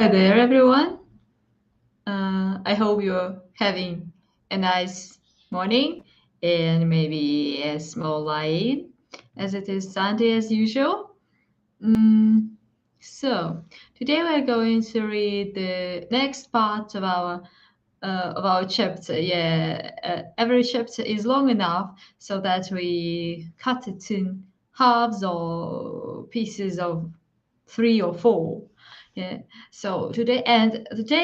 Hi there, everyone. I hope you're having a nice morning and maybe a small light as it is Sunday as usual. Mm, so today we're going to read the next part of our chapter. Every chapter is long enough so that we cut it in halves or pieces of three or four. Yeah. So today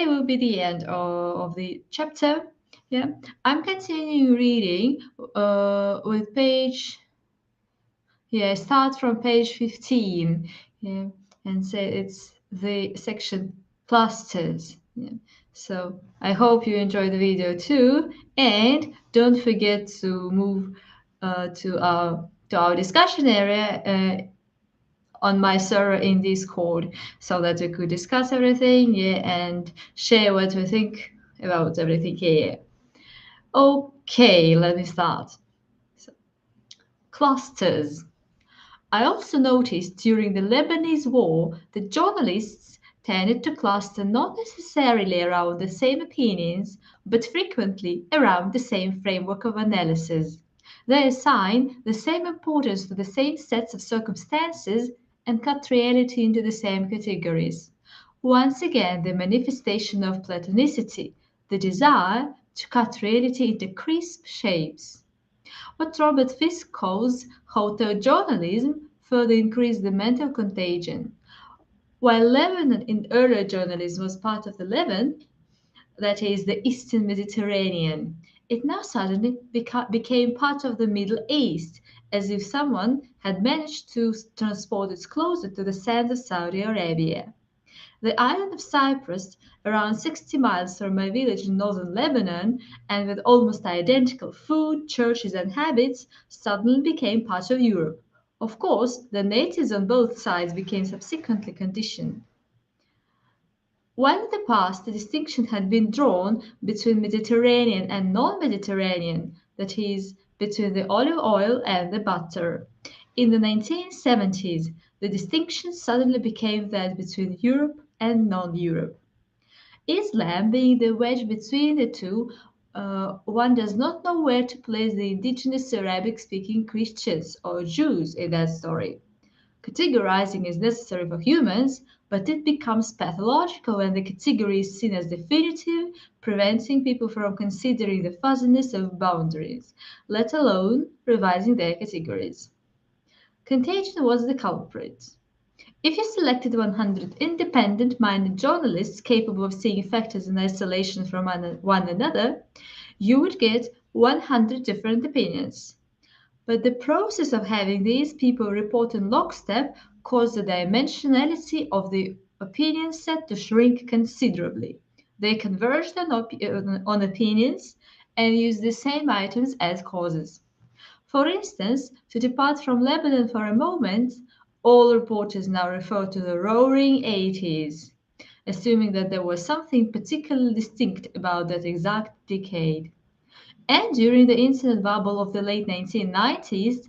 will be the end of the chapter. Yeah. I'm continuing reading with page start from page 15. Yeah. And say it's the section clusters. Yeah. So I hope you enjoy the video too. And don't forget to move to our discussion area on my server in Discord so that we could discuss everything, and share what we think about everything here. Okay, let me start. So, clusters. I also noticed during the Lebanese war that journalists tended to cluster not necessarily around the same opinions, but frequently around the same framework of analysis. They assign the same importance to the same sets of circumstances and cut reality into the same categories. Once again, the manifestation of Platonicity, the desire to cut reality into crisp shapes. What Robert Fisk calls photojournalism further increased the mental contagion. While Lebanon in earlier journalism was part of the Levant, that is, the Eastern Mediterranean, it now suddenly became part of the Middle East, as if someone had managed to transport it closer to the sands of Saudi Arabia. The island of Cyprus, around 60 miles from my village in northern Lebanon, and with almost identical food, churches, and habits, suddenly became part of Europe. Of course, the natives on both sides became subsequently conditioned. While in the past the distinction had been drawn between Mediterranean and non-Mediterranean, that is, between the olive oil and the butter, in the 1970s the distinction suddenly became that between Europe and non-Europe. Islam being the wedge between the two, one does not know where to place the indigenous Arabic-speaking Christians or Jews in that story. Categorizing is necessary for humans, but it becomes pathological when the category is seen as definitive, preventing people from considering the fuzziness of boundaries, let alone revising their categories. Contagion was the culprit. If you selected 100 independent-minded journalists capable of seeing factors in isolation from one another, you would get 100 different opinions. But the process of having these people report in lockstep caused the dimensionality of the opinion set to shrink considerably. They converged on opinions and used the same items as causes. For instance, to depart from Lebanon for a moment, all reporters now refer to the Roaring 80s, assuming that there was something particularly distinct about that exact decade. And during the internet bubble of the late 1990s,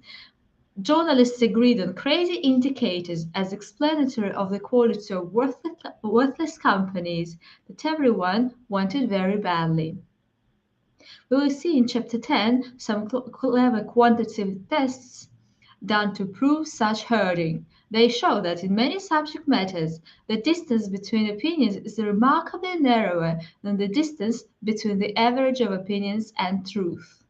journalists agreed on crazy indicators as explanatory of the quality of worthless companies that everyone wanted very badly. We will see in Chapter 10 some clever quantitative tests done to prove such herding. They show that in many subject matters, the distance between opinions is remarkably narrower than the distance between the average of opinions and truth.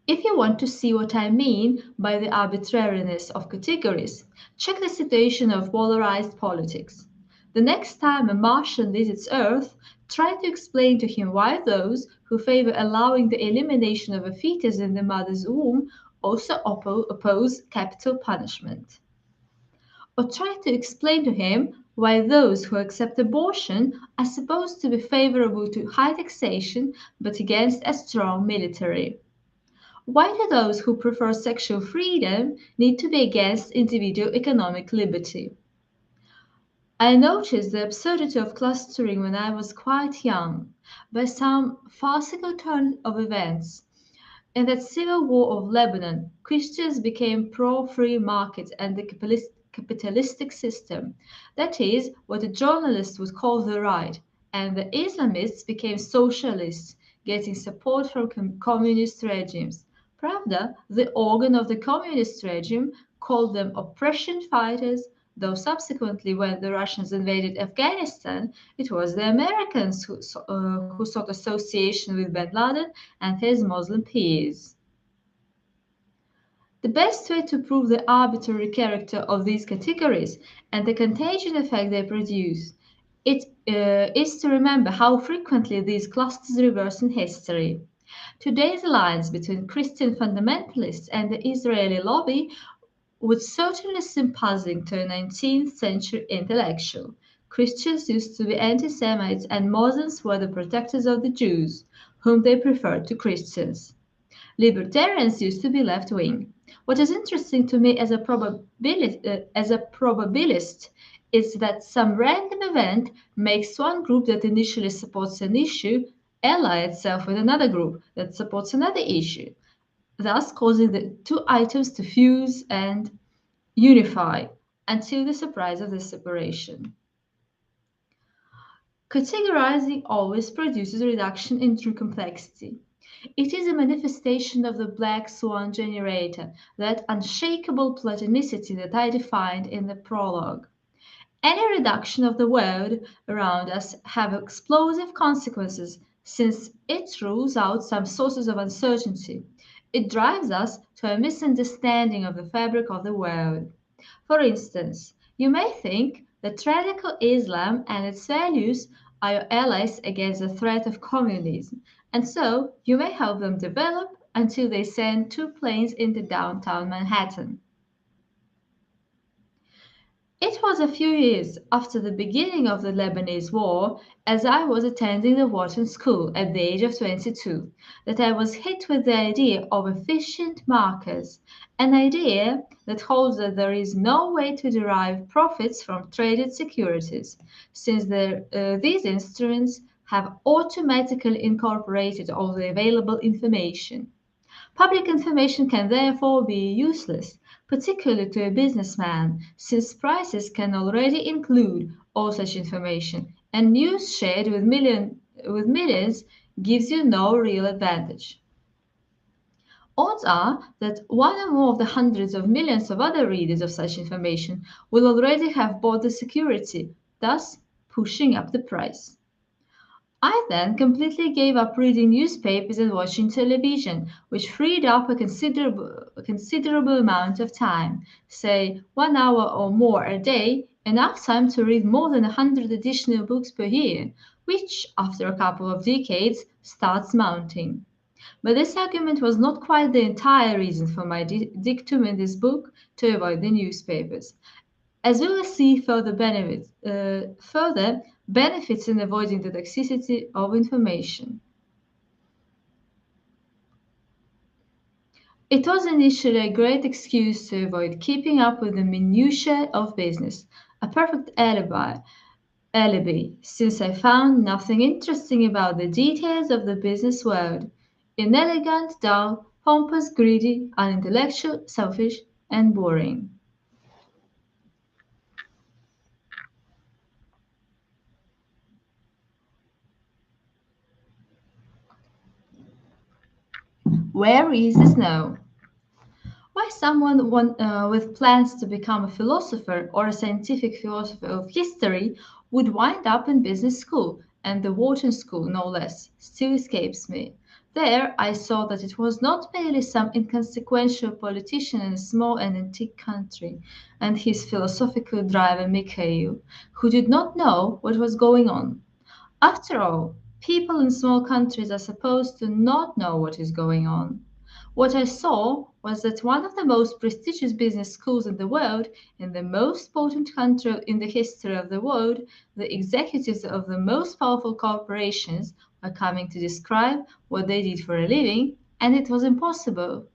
If you want to see what I mean by the arbitrariness of categories, check the situation of polarized politics. The next time a Martian visits Earth, try to explain to him why those who favor allowing the elimination of a fetus in the mother's womb also oppose capital punishment. Or try to explain to him why those who accept abortion are supposed to be favorable to high taxation but against a strong military. Why do those who prefer sexual freedom need to be against individual economic liberty? I noticed the absurdity of clustering when I was quite young, by some farcical turn of events. In that civil war of Lebanon, Christians became pro-free market and the capitalistic system. That is what the journalists would call the right, and the Islamists became socialists, getting support from communist regimes. Pravda, the organ of the communist regime, called them oppression fighters, though subsequently, when the Russians invaded Afghanistan, it was the Americans who sought association with bin Laden and his Muslim peers. The best way to prove the arbitrary character of these categories and the contagion effect they produce is to remember how frequently these clusters reverse in history. Today's alliance between Christian fundamentalists and the Israeli lobby would certainly seem puzzling to a 19th century intellectual. Christians used to be anti Semites, and Muslims were the protectors of the Jews, whom they preferred to Christians. Libertarians used to be left wing. What is interesting to me as a probabilist is that some random event makes one group that initially supports an issue ally itself with another group that supports another issue, thus causing the two items to fuse and unify until the surprise of the separation. Categorizing always produces a reduction in true complexity. It is a manifestation of the black swan generator, that unshakable platonicity that I defined in the prologue. Any reduction of the world around us have explosive consequences since it rules out some sources of uncertainty. It drives us to a misunderstanding of the fabric of the world. For instance, you may think that radical Islam and its values are your allies against the threat of communism, and so you may help them develop until they send two planes into downtown Manhattan. It was a few years after the beginning of the Lebanese War, as I was attending the Wharton School at the age of 22, that I was hit with the idea of efficient markets, an idea that holds that there is no way to derive profits from traded securities, since these instruments have automatically incorporated all the available information. Public information can therefore be useless, particularly to a businessman, since prices can already include all such information, and news shared with millions gives you no real advantage. Odds are that one or more of the hundreds of millions of other readers of such information will already have bought the security, thus pushing up the price. I then completely gave up reading newspapers and watching television, which freed up a considerable amount of time, say 1 hour or more a day, enough time to read more than 100 additional books per year, which, after a couple of decades, starts mounting. But this argument was not quite the entire reason for my dictum in this book to avoid the newspapers. As we will see further benefits in avoiding the toxicity of information. It was initially a great excuse to avoid keeping up with the minutiae of business, a perfect alibi, since I found nothing interesting about the details of the business world. Inelegant, dull, pompous, greedy, unintellectual, selfish, and boring. Where is the snow? Why with plans to become a philosopher or a scientific philosopher of history would wind up in business school, and the Wharton School no less, still escapes me. There I saw that it was not merely some inconsequential politician in a small and antique country, and his philosophical driver Mikhail, who did not know what was going on. After all, people in small countries are supposed to not know what is going on. What I saw was that one of the most prestigious business schools in the world, in the most potent country in the history of the world, the executives of the most powerful corporations were coming to describe what they did for a living, and it was possible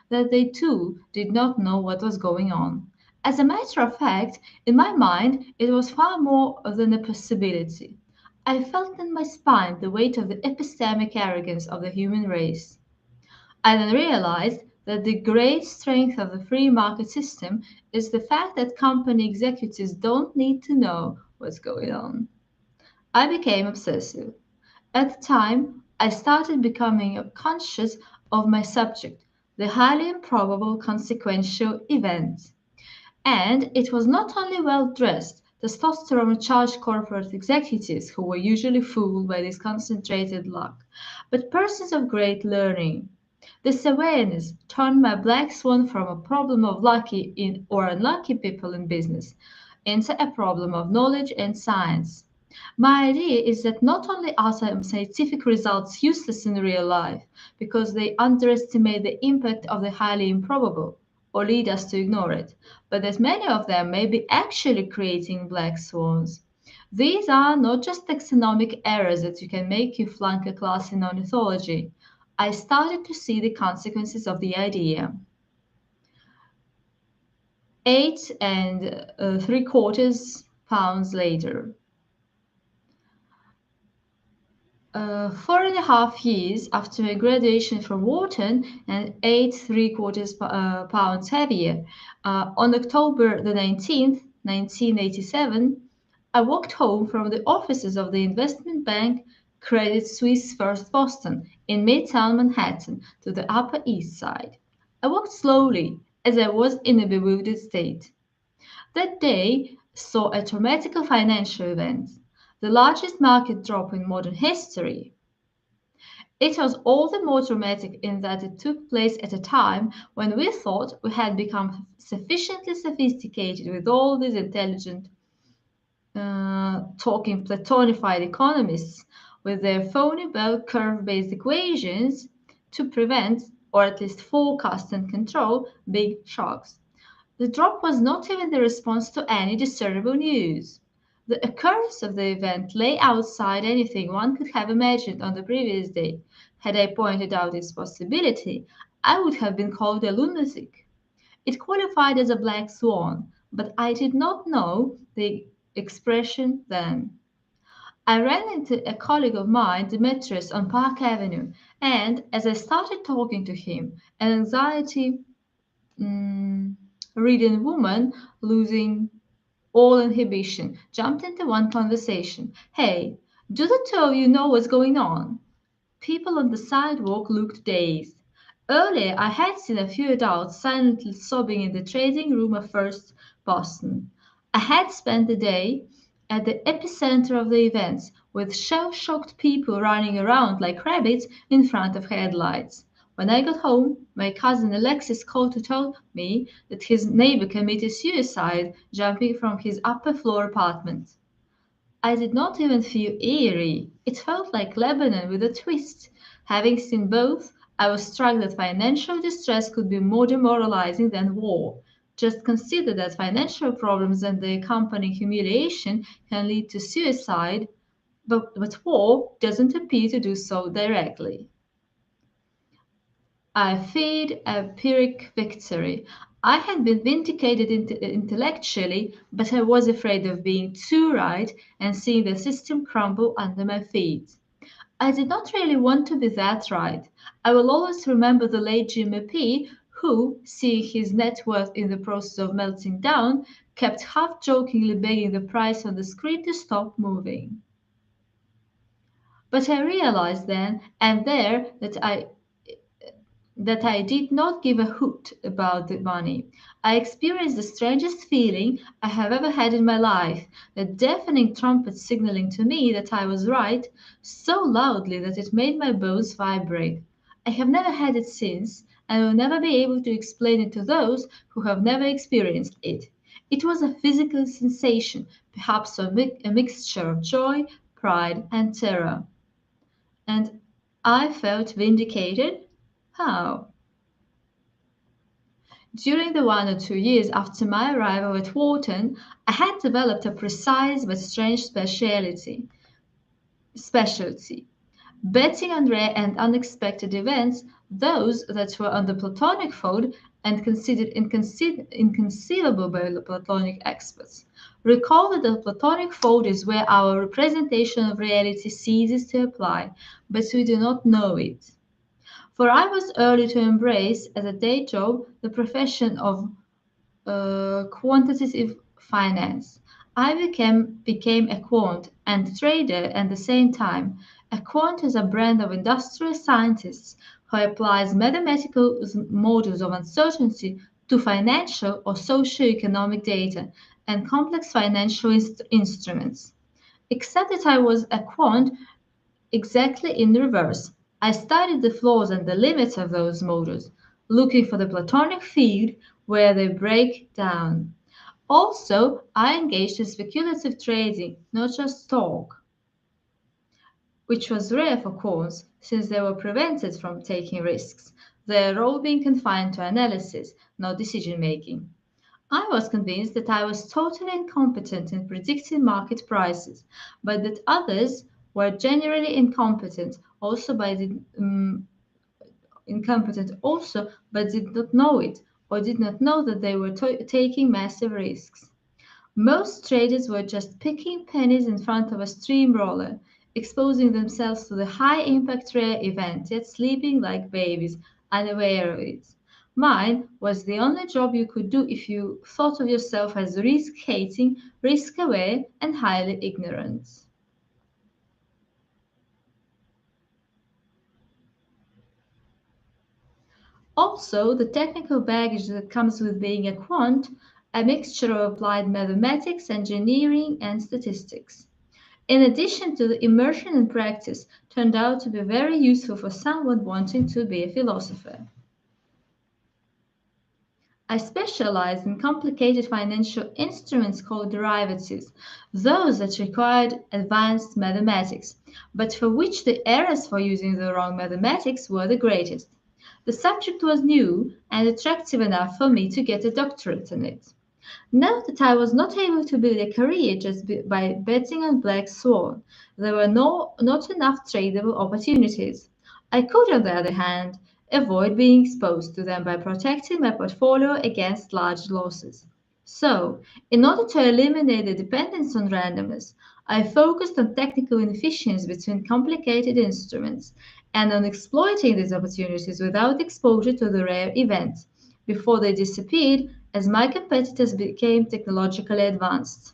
that they too did not know what was going on. As a matter of fact, in my mind, it was far more than a possibility. I felt in my spine the weight of the epistemic arrogance of the human race. I then realized that the great strength of the free market system is the fact that company executives don't need to know what's going on. I became obsessive. At the time, I started becoming conscious of my subject, the highly improbable consequential event. And it was not only well dressed, testosterone charged corporate executives who were usually fooled by this concentrated luck, but persons of great learning. This awareness turned my black swan from a problem of lucky in or unlucky people in business into a problem of knowledge and science. My idea is that not only are some scientific results useless in real life because they underestimate the impact of the highly improbable or lead us to ignore it, but that many of them may be actually creating black swans. These are not just taxonomic errors that you can make you flunk a class in ornithology. I started to see the consequences of the idea. 8 and 3/4 pounds later. 4.5 years after my graduation from Wharton and 8 3/4 pounds heavier, on October the 19th, 1987, I walked home from the offices of the investment bank Credit Suisse First Boston in Midtown Manhattan to the Upper East Side. I walked slowly, as I was in a bewildered state. That day saw a traumatic financial event, the largest market drop in modern history. It was all the more traumatic in that it took place at a time when we thought we had become sufficiently sophisticated with all these intelligent, talking platonified economists with their phony bell curve based equations to prevent, or at least forecast and control, big shocks. The drop was not even the response to any discernible news. The occurrence of the event lay outside anything one could have imagined on the previous day. Had I pointed out its possibility, I would have been called a lunatic. It qualified as a black swan, but I did not know the expression then. I ran into a colleague of mine, Demetrius, on Park Avenue, and as I started talking to him, an anxiety mm, ridden woman losing all inhibition jumped into one conversation. Hey, do the two of you know what's going on? People on the sidewalk looked dazed. Earlier, I had seen a few adults silently sobbing in the trading room of First Boston. I had spent the day at the epicenter of the events, with shell-shocked people running around like rabbits in front of headlights. When I got home, my cousin Alexis called to tell me that his neighbor committed suicide jumping from his upper floor apartment. I did not even feel eerie. It felt like Lebanon with a twist. Having seen both, I was struck that financial distress could be more demoralizing than war. Just consider that financial problems and the accompanying humiliation can lead to suicide, but war doesn't appear to do so directly. I feared a Pyrrhic victory. I had been vindicated intellectually, but I was afraid of being too right and seeing the system crumble under my feet. I did not really want to be that right. I will always remember the late Jimmy P., who, seeing his net worth in the process of melting down, kept half jokingly begging the price on the screen to stop moving. But I realized then and there that I did not give a hoot about the money. I experienced the strangest feeling I have ever had in my life, the deafening trumpet signaling to me that I was right, so loudly that it made my bones vibrate. I have never had it since, and will never be able to explain it to those who have never experienced it. It was a physical sensation, perhaps a mixture of joy, pride, and terror. And I felt vindicated. How? During the 1 or 2 years after my arrival at Wharton, I had developed a precise but strange specialty, betting on rare and unexpected events, those that were on the Platonic fold and considered inconceivable by the Platonic experts. Recall that the Platonic fold is where our representation of reality ceases to apply, but we do not know it. For I was early to embrace, as a day job, the profession of quantitative finance. I became a quant and trader at the same time. A quant is a brand of industrial scientists who applies mathematical models of uncertainty to financial or socio-economic data and complex financial instruments. Except that I was a quant exactly in reverse. I studied the flaws and the limits of those models, looking for the Platonic field where they break down. Also, I engaged in speculative trading, not just talk, which was rare for quants since they were prevented from taking risks, their role being confined to analysis, not decision making. I was convinced that I was totally incompetent in predicting market prices, but that others were generally incompetent also, but did not know it, or did not know that they were taking massive risks. Most traders were just picking pennies in front of a steamroller, exposing themselves to the high-impact rare event, yet sleeping like babies, unaware of it. Mine was the only job you could do if you thought of yourself as risk-hating, risk-aware, and highly ignorant. Also, the technical baggage that comes with being a quant, a mixture of applied mathematics, engineering, and statistics. In addition to the immersion in practice, turned out to be very useful for someone wanting to be a philosopher. I specialized in complicated financial instruments called derivatives, those that required advanced mathematics, but for which the errors for using the wrong mathematics were the greatest. The subject was new and attractive enough for me to get a doctorate in it. Note that I was not able to build a career just by betting on Black Swan. There were not enough tradable opportunities. I could, on the other hand, avoid being exposed to them by protecting my portfolio against large losses. So, in order to eliminate the dependence on randomness, I focused on technical inefficiencies between complicated instruments and on exploiting these opportunities without exposure to the rare events before they disappeared as my competitors became technologically advanced.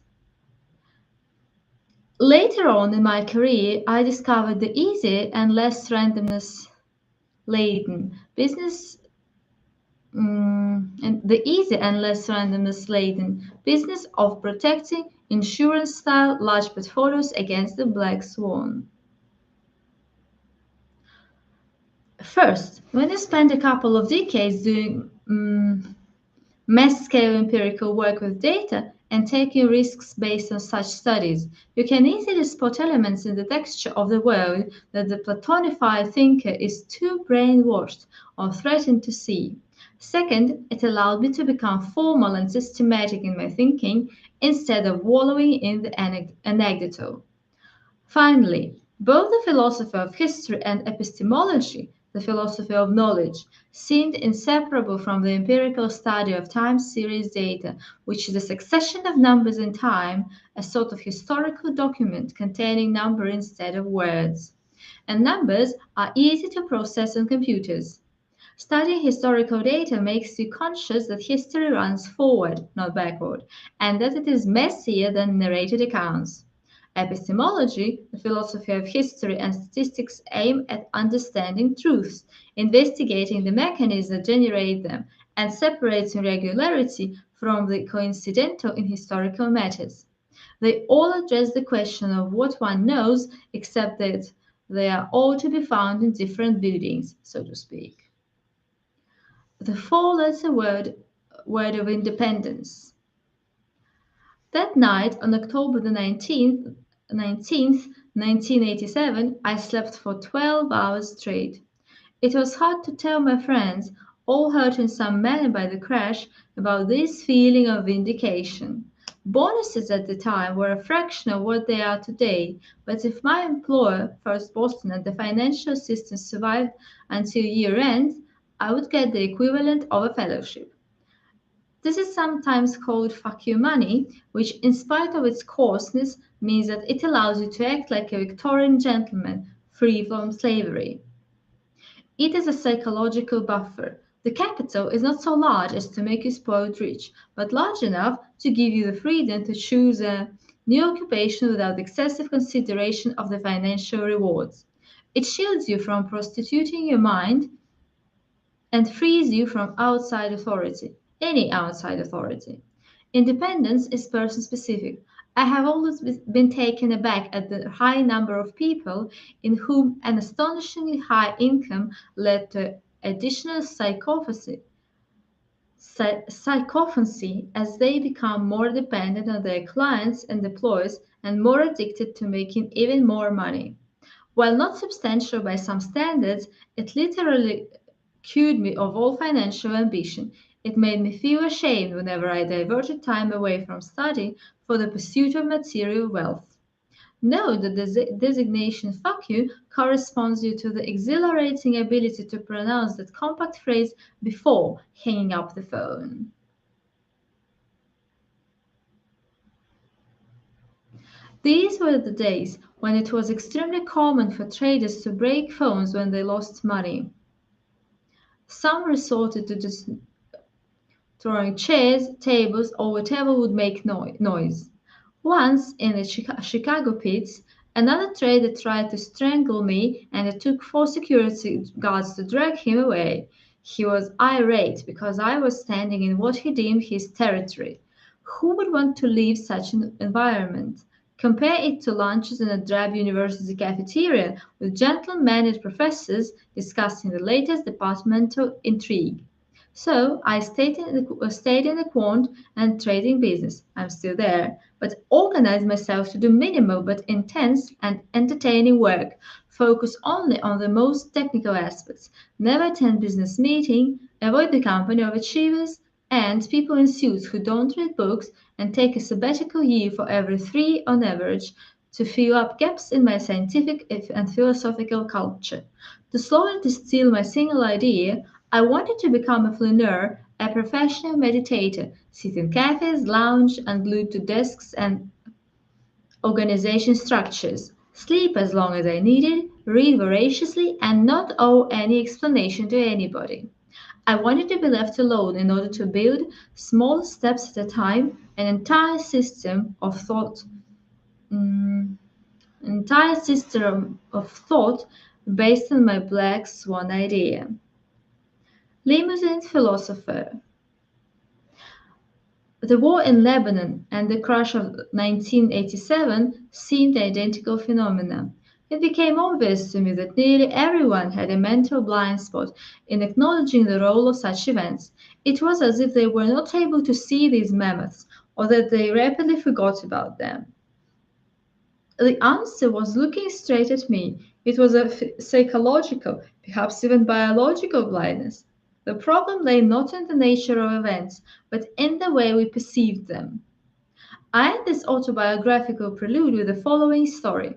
Later on in my career, I discovered the easy and less randomness laden business and the easy and less randomness laden business of protecting insurance style large portfolios against the black swan. First, when you spend a couple of decades doing mass scale empirical work with data and taking risks based on such studies, you can easily spot elements in the texture of the world that the Platonified thinker is too brainwashed or threatened to see. Second, it allowed me to become formal and systematic in my thinking instead of wallowing in the anecdotal. Finally, both the philosophy of history and epistemology, the philosophy of knowledge, seemed inseparable from the empirical study of time series data, which is a succession of numbers in time, a sort of historical document containing numbers instead of words. And numbers are easy to process on computers. Studying historical data makes you conscious that history runs forward, not backward, and that it is messier than narrated accounts. Epistemology, the philosophy of history and statistics, aim at understanding truths, investigating the mechanisms that generate them, and separating regularity from the coincidental in historical matters. They all address the question of what one knows, except that they are all to be found in different buildings, so to speak. The four-letter word of independence. That night, on October the 19th, 1987, I slept for 12 hours straight. It was hard to tell my friends, all hurt in some manner by the crash, about this feeling of vindication. Bonuses at the time were a fraction of what they are today, but if my employer, First Boston, and the financial system survived until year end, I would get the equivalent of a fellowship. This is sometimes called fuck you money, which, in spite of its coarseness, means that it allows you to act like a Victorian gentleman free from slavery. It is a psychological buffer. The capital is not so large as to make you spoiled rich, but large enough to give you the freedom to choose a new occupation without excessive consideration of the financial rewards. It shields you from prostituting your mind and frees you from outside authority, any outside authority. Independence is person specific. I have always been taken aback at the high number of people in whom an astonishingly high income led to additional psychophancy as they become more dependent on their clients and employers and more addicted to making even more money. While not substantial by some standards, it literally cured me of all financial ambition. It made me feel ashamed whenever I diverted time away from study for the pursuit of material wealth. No, the designation fuck you corresponds you to the exhilarating ability to pronounce that compact phrase before hanging up the phone. These were the days when it was extremely common for traders to break phones when they lost money. Some resorted to just throwing chairs, tables, or whatever would make noise. Once, in the Chicago pits, another trader tried to strangle me, and it took four security guards to drag him away. He was irate because I was standing in what he deemed his territory. Who would want to leave such an environment? Compare it to lunches in a drab university cafeteria with gentle-mannered professors discussing the latest departmental intrigue. So I stayed in the quant and trading business. I'm still there, but organized myself to do minimal but intense and entertaining work. Focus only on the most technical aspects. Never attend business meeting. Avoid the company of achievers and people in suits who don't read books and take a sabbatical year for every three on average to fill up gaps in my scientific and philosophical culture. To slowly distill my single idea, I wanted to become a flaneur, a professional meditator, sit in cafes, lounge, unglued to desks and organization structures, sleep as long as I needed, read voraciously, and not owe any explanation to anybody. I wanted to be left alone in order to build, small steps at a time, mm, entire system of thought based on my black swan idea. Limousine philosopher. The war in Lebanon and the crash of 1987 seemed identical phenomena. It became obvious to me that nearly everyone had a mental blind spot in acknowledging the role of such events. It was as if they were not able to see these mammoths, or that they rapidly forgot about them. The answer was looking straight at me. It was a psychological, perhaps even biological blindness. The problem lay not in the nature of events, but in the way we perceived them. I end this autobiographical prelude with the following story.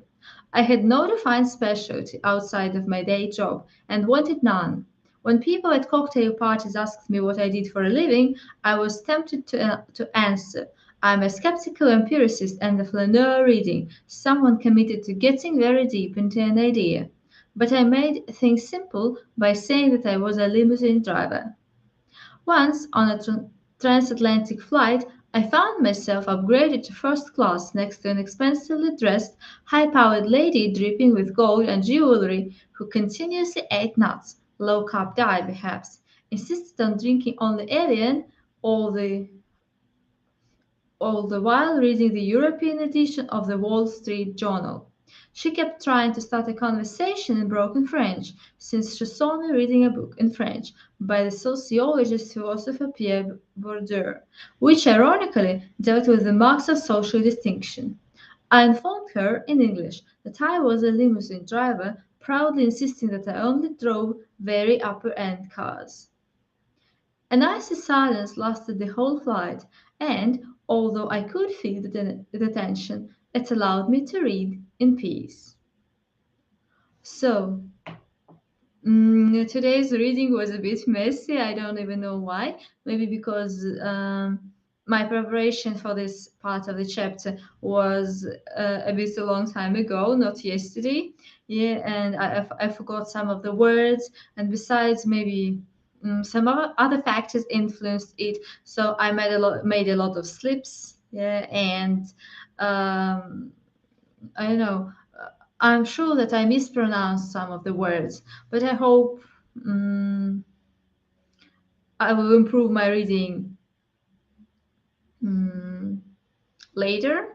I had no defined specialty outside of my day job and wanted none. When people at cocktail parties asked me what I did for a living, I was tempted to answer. I'm a skeptical empiricist and a flaneur reading, someone committed to getting very deep into an idea. But I made things simple by saying that I was a limousine driver. Once, on a transatlantic flight, I found myself upgraded to first class next to an expensively dressed, high powered lady dripping with gold and jewelry who continuously ate nuts, low carb guy perhaps, insisted on drinking only Evian, all the all the while reading the European edition of the Wall Street Journal. She kept trying to start a conversation in broken French, since she saw me reading a book in French by the sociologist philosopher Pierre Bourdieu, which ironically dealt with the marks of social distinction. I informed her in English that I was a limousine driver, proudly insisting that I only drove very upper end cars. An icy silence lasted the whole flight, and, although I could feel the tension, it allowed me to read in peace. So, today's reading was a bit messy. I don't even know why. Maybe because my preparation for this part of the chapter was a bit a long time ago, not yesterday. Yeah, and I forgot some of the words, and besides, maybe some other factors influenced it. So I made a lot of slips. Yeah, and um, I don't know. I'm sure that I mispronounced some of the words, but I hope I will improve my reading mm, later,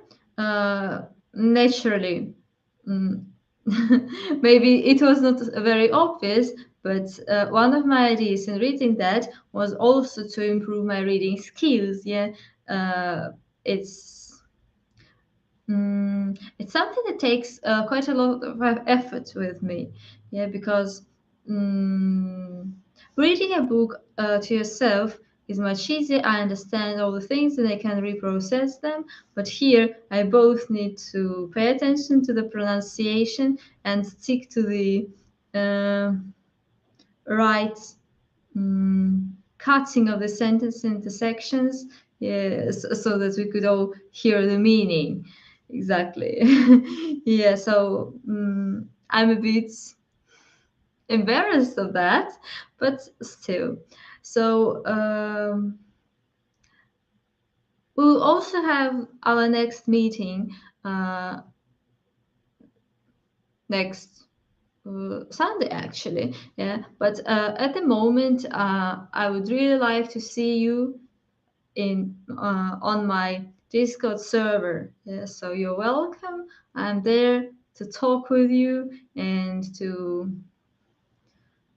naturally. Mm. Maybe it was not very obvious, but one of my ideas in reading that was also to improve my reading skills. Yeah, it's it's something that takes quite a lot of effort with me. Yeah, because mm, reading a book to yourself is much easier. I understand all the things and I can reprocess them. But here, I both need to pay attention to the pronunciation and stick to the uh, right cutting of the sentence into sections, yes, so that we could all hear the meaning exactly. Yeah, so I'm a bit embarrassed of that, but still. So we'll also have our next meeting uh, next Sunday, actually. Yeah, but at the moment, I would really like to see you in on my Discord server. Yeah, so you're welcome. I'm there to talk with you and to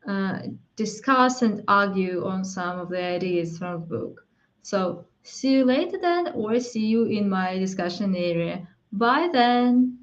uh, discuss and argue on some of the ideas from the book. So see you later then, or see you in my discussion area. Bye then.